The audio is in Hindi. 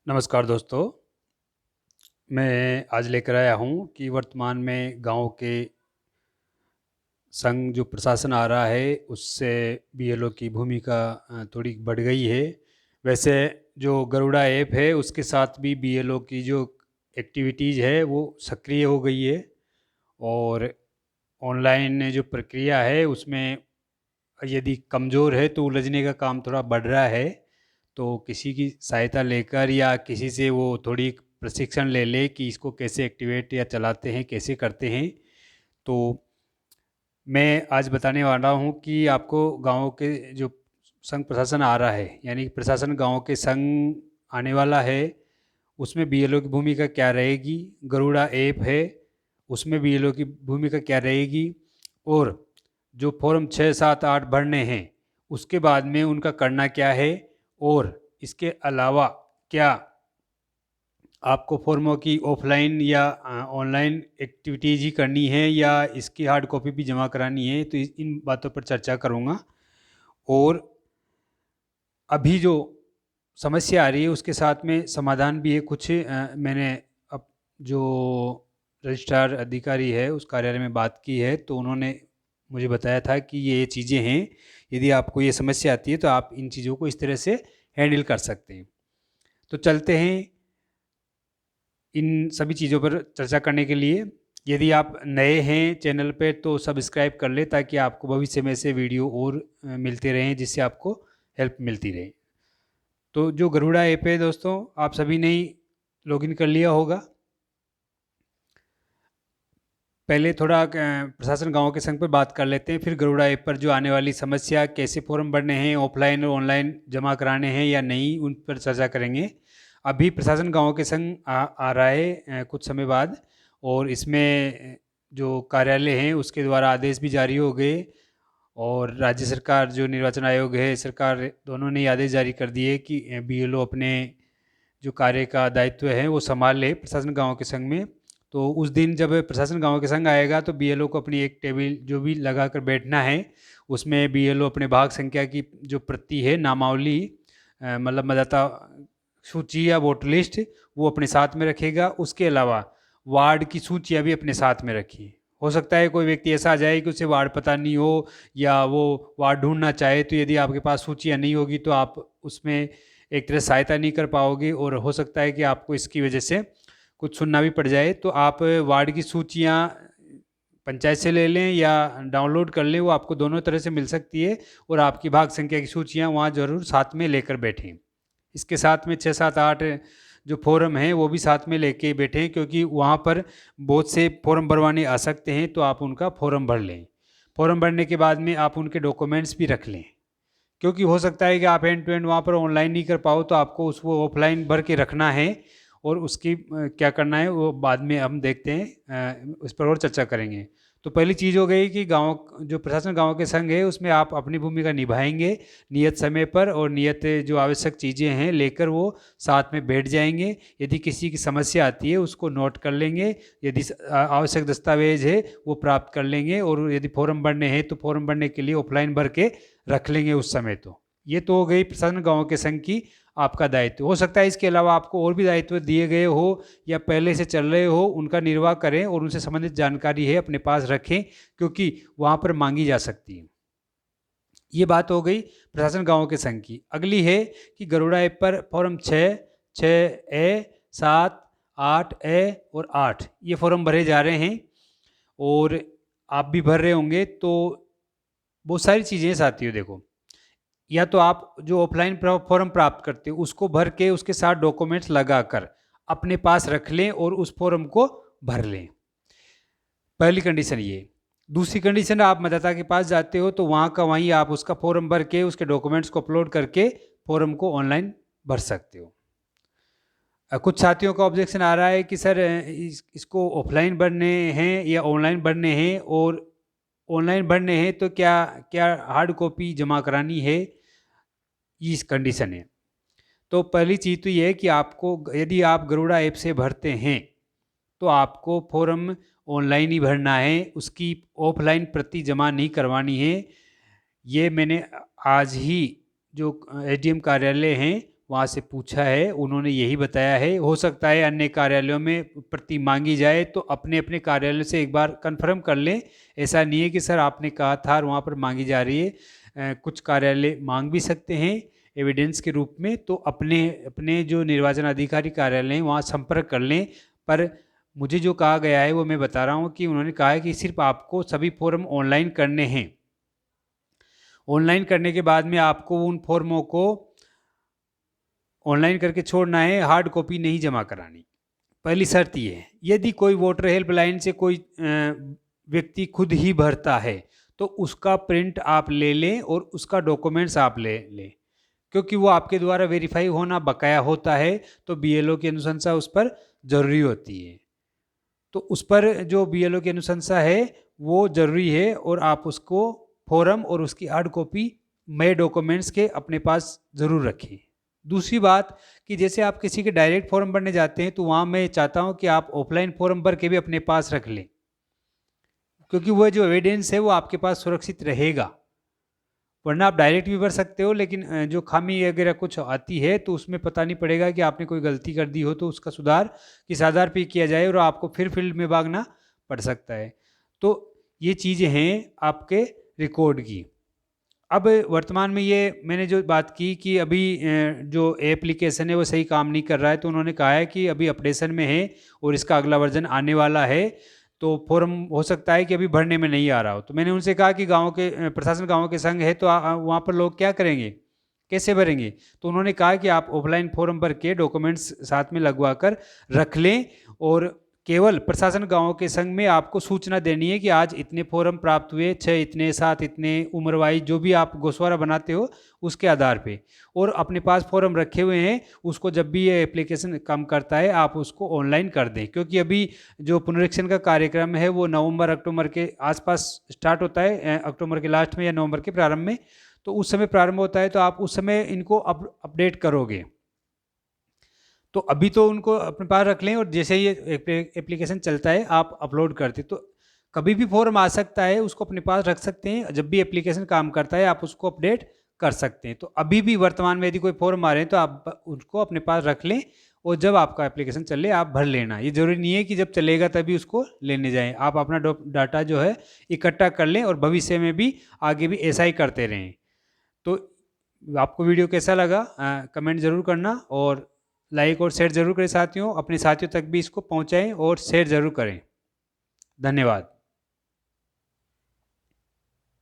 नमस्कार दोस्तों, मैं आज लेकर आया हूँ कि वर्तमान में गाँव के संग जो प्रशासन आ रहा है, उससे बीएलओ की भूमिका थोड़ी बढ़ गई है। वैसे जो गरुड़ा ऐप है, उसके साथ भी बीएलओ की जो एक्टिविटीज़ है, वो सक्रिय हो गई है और ऑनलाइन जो प्रक्रिया है, उसमें यदि कमज़ोर है, तो उलझने का काम थोड़ा बढ़ रहा है। तो किसी की सहायता लेकर या किसी से वो थोड़ी प्रशिक्षण ले ले कि इसको कैसे एक्टिवेट या चलाते हैं, कैसे करते हैं। तो मैं आज बताने वाला हूँ कि आपको गाँव के जो संघ प्रशासन आ रहा है, यानी कि प्रशासन गाँव के संघ आने वाला है, उसमें बीएलओ की भूमिका क्या रहेगी। गरुड़ा ऐप है, उसमें बीएलओ की भूमिका क्या रहेगी और जो फॉर्म 6, 7, 8 भरने हैं, उसके बाद में उनका करना क्या है और इसके अलावा क्या आपको फॉर्मों की ऑफलाइन या ऑनलाइन एक्टिविटीज़ ही करनी है या इसकी हार्ड कॉपी भी जमा करानी है। तो इन बातों पर चर्चा करूँगा और अभी जो समस्या आ रही है उसके साथ में समाधान भी है कुछ। मैंने अब जो रजिस्ट्रार अधिकारी है उस कार्यालय में बात की है, तो उन्होंने मुझे बताया था कि ये चीज़ें हैं, यदि आपको ये समस्या आती है तो आप इन चीज़ों को इस तरह से हैंडल कर सकते हैं। तो चलते हैं इन सभी चीज़ों पर चर्चा करने के लिए। यदि आप नए हैं चैनल पे तो सब्सक्राइब कर लें ताकि आपको भविष्य में से वीडियो और मिलते रहें, जिससे आपको हेल्प मिलती रहे। तो जो गरुड़ा ऐप है दोस्तों, आप सभी ने ही लॉगिन कर लिया होगा। पहले थोड़ा प्रशासन गाँव के संघ पर बात कर लेते हैं, फिर गरुड़ा ऐप पर जो आने वाली समस्या, कैसे फॉर्म भरने हैं, ऑफलाइन और ऑनलाइन जमा कराने हैं या नहीं, उन पर चर्चा करेंगे। अभी प्रशासन गाँव के संघ आ रहा है कुछ समय बाद, और इसमें जो कार्यालय हैं उसके द्वारा आदेश भी जारी हो गए और राज्य सरकार जो निर्वाचन आयोग है, सरकार दोनों ने आदेश जारी कर दिए कि बीएलओ अपने जो कार्य का दायित्व है वो संभाल ले प्रशासन गाँव के संघ में। तो उस दिन जब प्रशासन गाँव के संघ आएगा तो बीएलओ को अपनी एक टेबल जो भी लगा कर बैठना है, उसमें बीएलओ अपने भाग संख्या की जो प्रति है, नामावली मतलब मतदाता सूची या वोटर लिस्ट, वो अपने साथ में रखेगा। उसके अलावा वार्ड की सूचियाँ भी अपने साथ में रखिए। हो सकता है कोई व्यक्ति ऐसा आ जाए कि उसे वार्ड पता नहीं हो या वो वार्ड ढूंढना चाहे, तो यदि आपके पास सूचियाँ नहीं होगी तो आप उसमें एक तरह सहायता नहीं कर पाओगे और हो सकता है कि आपको इसकी वजह से कुछ सुनना भी पड़ जाए। तो आप वार्ड की सूचियाँ पंचायत से ले लें या डाउनलोड कर लें, वो आपको दोनों तरह से मिल सकती है। और आपकी भाग संख्या की सूचियाँ वहाँ ज़रूर साथ में लेकर बैठें। इसके साथ में 6, 7, 8 जो फॉर्म हैं वो भी साथ में लेके बैठें, क्योंकि वहाँ पर बहुत से फॉर्म भरवाने आ सकते हैं, तो आप उनका फॉर्म भर लें। फॉर्म भरने के बाद में आप उनके डॉक्यूमेंट्स भी रख लें, क्योंकि हो सकता है कि आप एंड टू एंड वहाँ पर ऑनलाइन नहीं कर पाओ, तो आपको उसको ऑफलाइन भर के रखना है और उसकी क्या करना है वो बाद में हम देखते हैं, उस पर और चर्चा करेंगे। तो पहली चीज़ हो गई कि गांव जो प्रशासन गांव के संघ है उसमें आप अपनी भूमिका निभाएंगे नियत समय पर, और नियत जो आवश्यक चीज़ें हैं लेकर वो साथ में बैठ जाएंगे। यदि किसी की समस्या आती है उसको नोट कर लेंगे, यदि आवश्यक दस्तावेज है वो प्राप्त कर लेंगे, और यदि फॉर्म भरने हैं तो फॉर्म भरने के लिए ऑफलाइन भर के रख लेंगे उस समय। तो ये तो हो गई प्रशासन गाँव के संघ की आपका दायित्व। हो सकता है इसके अलावा आपको और भी दायित्व दिए गए हो या पहले से चल रहे हो, उनका निर्वाह करें और उनसे संबंधित जानकारी है अपने पास रखें, क्योंकि वहाँ पर मांगी जा सकती है। ये बात हो गई प्रशासन गाँव के संघ की। अगली है कि गरुड़ा ऐप पर फॉर्म 6, 6A, 7, 8A और 8 ये फॉर्म भरे जा रहे हैं और आप भी भर रहे होंगे। तो बहुत सारी चीज़ें हैं साथियों, देखो, या तो आप जो ऑफलाइन फॉर्म प्राप्त करते हो उसको भर के उसके साथ डॉक्यूमेंट्स लगाकर अपने पास रख लें और उस फॉर्म को भर लें। पहली कंडीशन ये। दूसरी कंडीशन, आप मतदाता के पास जाते हो तो वहाँ का वहीं आप उसका फॉर्म भर के उसके डॉक्यूमेंट्स को अपलोड करके फॉर्म को ऑनलाइन भर सकते हो। कुछ साथियों का ऑब्जेक्शन आ रहा है कि सर इसको ऑफलाइन भरने हैं या ऑनलाइन भरने हैं, और ऑनलाइन भरने हैं तो क्या क्या हार्ड कॉपी जमा करानी है, इस कंडीशन है। तो पहली चीज़ तो ये है कि आपको यदि आप गरुड़ा ऐप से भरते हैं तो आपको फॉर्म ऑनलाइन ही भरना है, उसकी ऑफलाइन प्रति जमा नहीं करवानी है। ये मैंने आज ही जो एसडीएम कार्यालय हैं वहाँ से पूछा है, उन्होंने यही बताया है। हो सकता है अन्य कार्यालयों में प्रति मांगी जाए, तो अपने अपने कार्यालय से एक बार कंफर्म कर लें। ऐसा नहीं है कि सर आपने कहा था और वहाँ पर मांगी जा रही है। कुछ कार्यालय मांग भी सकते हैं एविडेंस के रूप में, तो अपने अपने जो निर्वाचन अधिकारी कार्यालय हैं वहाँ संपर्क कर लें। पर मुझे जो कहा गया है वो मैं बता रहा हूँ कि उन्होंने कहा है कि सिर्फ आपको सभी फॉर्म ऑनलाइन करने हैं। ऑनलाइन करने के बाद में आपको उन फॉर्मों को ऑनलाइन करके छोड़ना है, हार्ड कॉपी नहीं जमा करानी। पहली शर्त ये है। यदि कोई वोटर हेल्पलाइन से कोई व्यक्ति खुद ही भरता है तो उसका प्रिंट आप ले लें और उसका डॉक्यूमेंट्स आप ले लें, क्योंकि वो आपके द्वारा वेरीफाई होना बकाया होता है, तो बीएलओ की अनुशंसा उस पर ज़रूरी होती है। तो उस पर जो बीएलओ की अनुशंसा है वो ज़रूरी है, और आप उसको फॉर्म और उसकी हार्ड कॉपी नए डॉक्यूमेंट्स के अपने पास ज़रूर रखें। दूसरी बात कि जैसे आप किसी के डायरेक्ट फॉर्म भरने जाते हैं, तो वहाँ मैं चाहता हूँ कि आप ऑफलाइन फॉर्म भर के भी अपने पास रख लें, क्योंकि वह जो एविडेंस है वो आपके पास सुरक्षित रहेगा। वरना आप डायरेक्ट भी भर सकते हो, लेकिन जो खामी वगैरह कुछ आती है तो उसमें पता नहीं पड़ेगा कि आपने कोई गलती कर दी हो, तो उसका सुधार किस आधार पर किया जाए और आपको फिर फील्ड में भागना पड़ सकता है। तो ये चीज़ें हैं आपके रिकॉर्ड की। अब वर्तमान में ये मैंने जो बात की कि अभी जो एप्लीकेशन है वो सही काम नहीं कर रहा है, तो उन्होंने कहा है कि अभी अपडेशन में है और इसका अगला वर्जन आने वाला है, तो फॉर्म हो सकता है कि अभी भरने में नहीं आ रहा हो। तो मैंने उनसे कहा कि गाँव के प्रशासन गाँव के संघ है, तो वहाँ पर लोग क्या करेंगे, कैसे भरेंगे? तो उन्होंने कहा कि आप ऑफलाइन फॉर्म भर के डॉक्यूमेंट्स साथ में लगवा कर रख लें, और केवल प्रशासन गाँव के संघ में आपको सूचना देनी है कि आज इतने फॉर्म प्राप्त हुए, 6 इतने 7 इतने, उम्र वाइज जो भी आप गोशवारा बनाते हो उसके आधार पे, और अपने पास फॉर्म रखे हुए हैं उसको जब भी ये एप्लीकेशन काम करता है आप उसको ऑनलाइन कर दें। क्योंकि अभी जो पुनरीक्षण का कार्यक्रम है वो नवंबर अक्टूबर के आसपास स्टार्ट होता है, अक्टूबर के लास्ट में या नवंबर के प्रारंभ में, तो उस समय प्रारंभ होता है, तो आप उस समय इनको अपडेट करोगे। तो अभी तो उनको अपने पास रख लें, और जैसे ये एप्लीकेशन चलता है आप अपलोड करते, तो कभी भी फॉर्म आ सकता है, उसको अपने पास रख सकते हैं। जब भी एप्लीकेशन काम करता है आप उसको अपडेट कर सकते हैं। तो अभी भी वर्तमान में यदि कोई फॉर्म आ रहे हैं तो आप उसको अपने पास रख लें, और जब आपका एप्लीकेशन चले आप भर लेना। ये ज़रूरी नहीं है कि जब चलेगा तभी उसको लेने जाएं। आप अपना डाटा जो है इकट्ठा कर लें, और भविष्य में भी आगे भी ऐसा ही करते रहें। तो आपको वीडियो कैसा लगा कमेंट ज़रूर करना, और लाइक और शेयर ज़रूर करें साथियों। अपने साथियों तक भी इसको पहुंचाएं और शेयर ज़रूर करें। धन्यवाद।